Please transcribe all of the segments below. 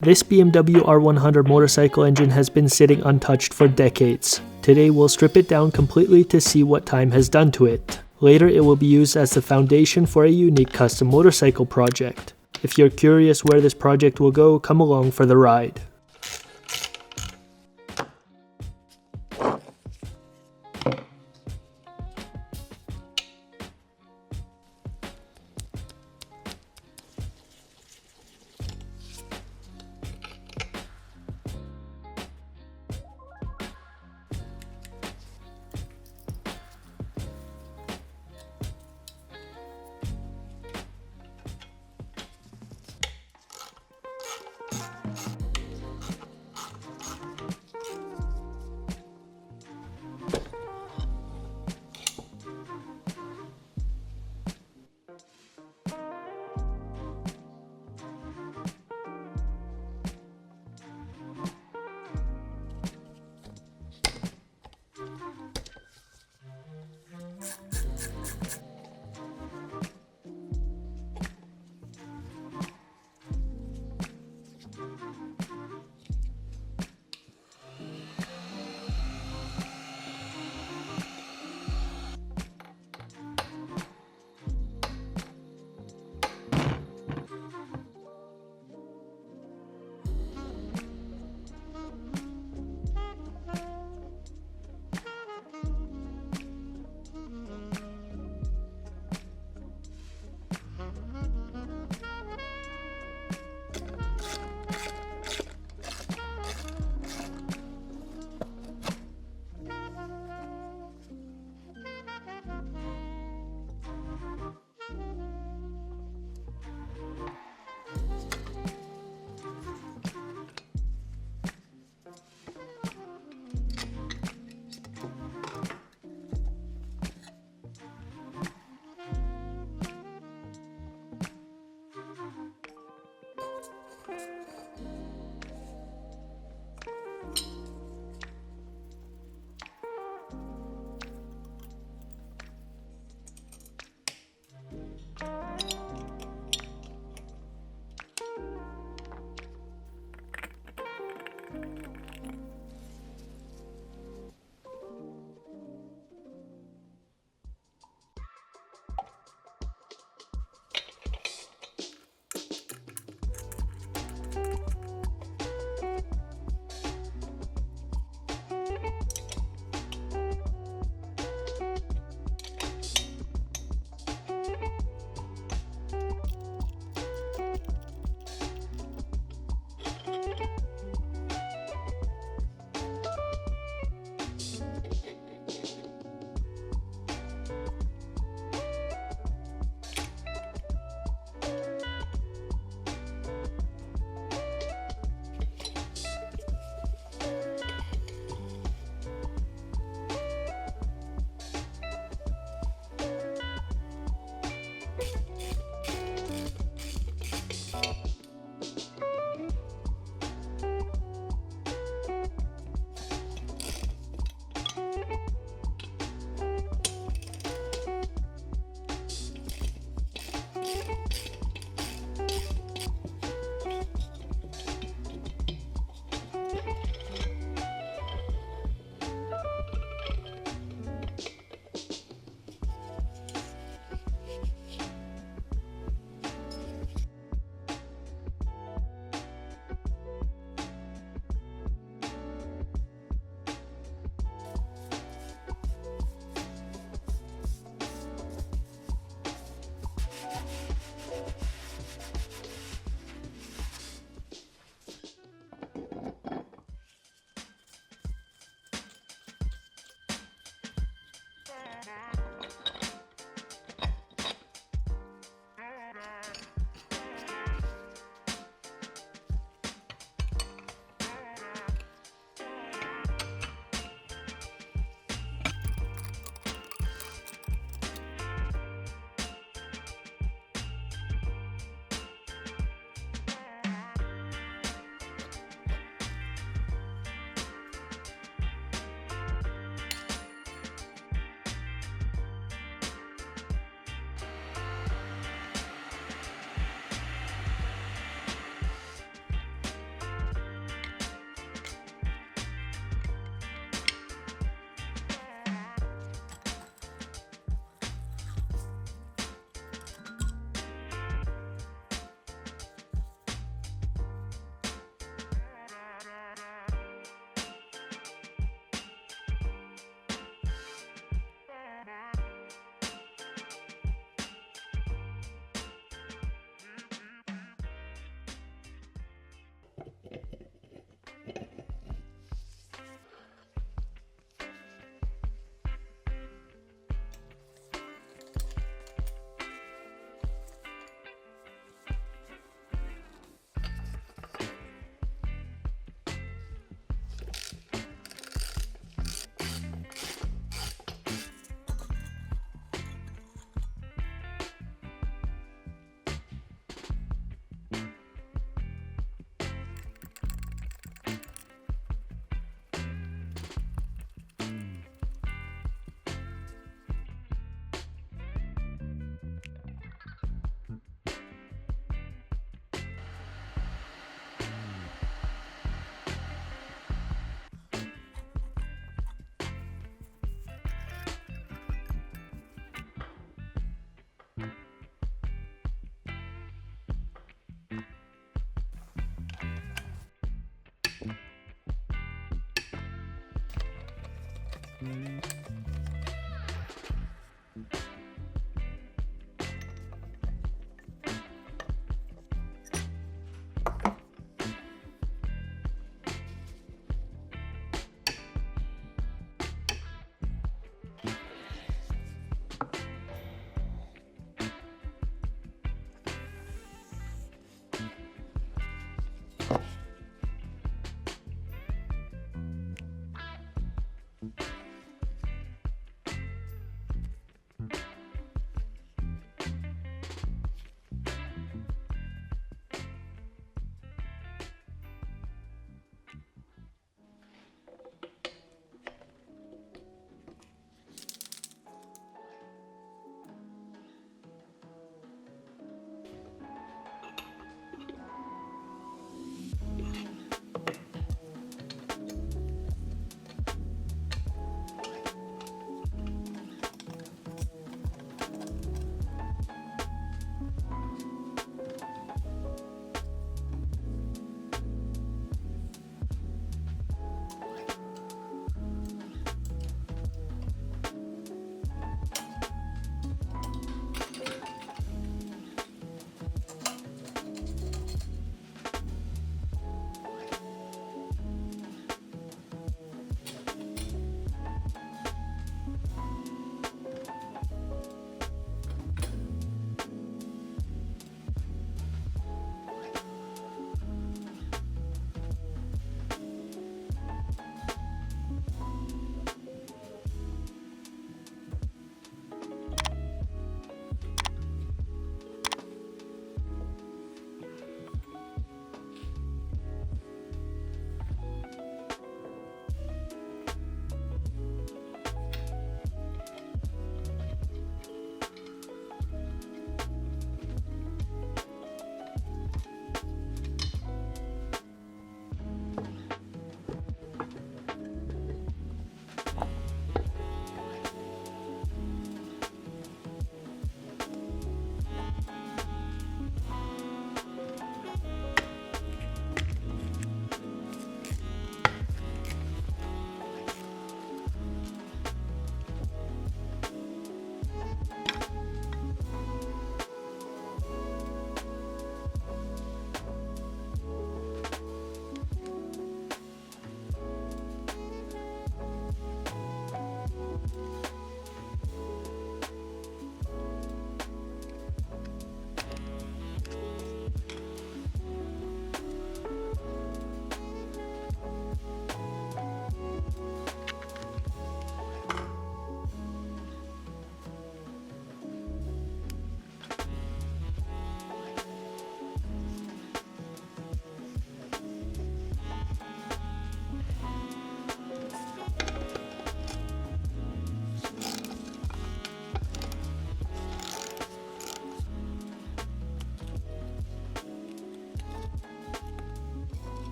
This BMW R100 motorcycle engine has been sitting untouched for decades. Today we'll strip it down completely to see what time has done to it. Later it will be used as the foundation for a unique custom motorcycle project. If you're curious where this project will go, come along for the ride.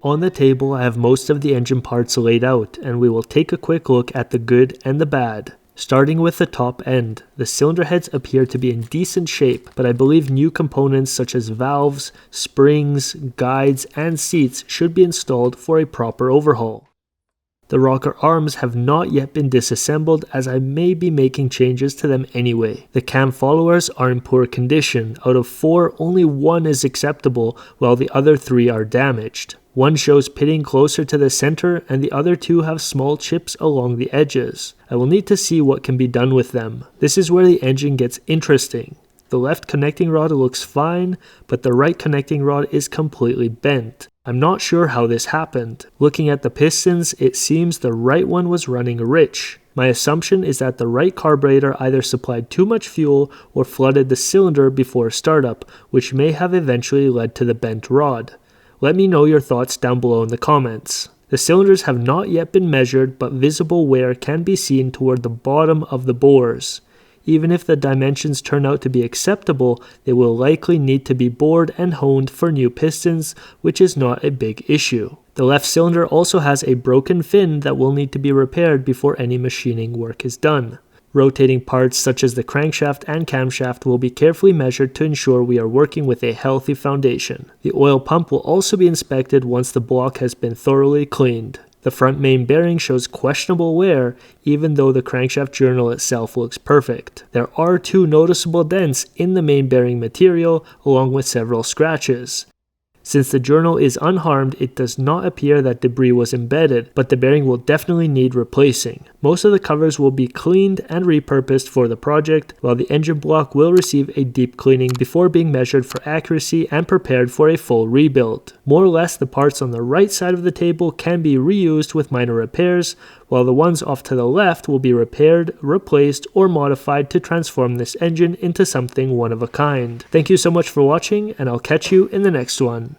On the table, I have most of the engine parts laid out, and we will take a quick look at the good and the bad. Starting with the top end, the cylinder heads appear to be in decent shape, but I believe new components such as valves, springs, guides, and seats should be installed for a proper overhaul. The rocker arms have not yet been disassembled, as I may be making changes to them anyway. The cam followers are in poor condition. Out of 4, only 1 is acceptable, while the other 3 are damaged. One shows pitting closer to the center, and the other 2 have small chips along the edges. I will need to see what can be done with them. This is where the engine gets interesting. The left connecting rod looks fine, but the right connecting rod is completely bent. I'm not sure how this happened. Looking at the pistons, it seems the right one was running rich. My assumption is that the right carburetor either supplied too much fuel or flooded the cylinder before startup, which may have eventually led to the bent rod. Let me know your thoughts down below in the comments. The cylinders have not yet been measured, but visible wear can be seen toward the bottom of the bores. Even if the dimensions turn out to be acceptable, they will likely need to be bored and honed for new pistons, which is not a big issue. The left cylinder also has a broken fin that will need to be repaired before any machining work is done. Rotating parts such as the crankshaft and camshaft will be carefully measured to ensure we are working with a healthy foundation. The oil pump will also be inspected once the block has been thoroughly cleaned. The front main bearing shows questionable wear, even though the crankshaft journal itself looks perfect. There are 2 noticeable dents in the main bearing material, along with several scratches. Since the journal is unharmed, it does not appear that debris was embedded, but the bearing will definitely need replacing. Most of the covers will be cleaned and repurposed for the project, while the engine block will receive a deep cleaning before being measured for accuracy and prepared for a full rebuild. More or less, the parts on the right side of the table can be reused with minor repairs, while the ones off to the left will be repaired, replaced, or modified to transform this engine into something one of a kind. Thank you so much for watching, and I'll catch you in the next one.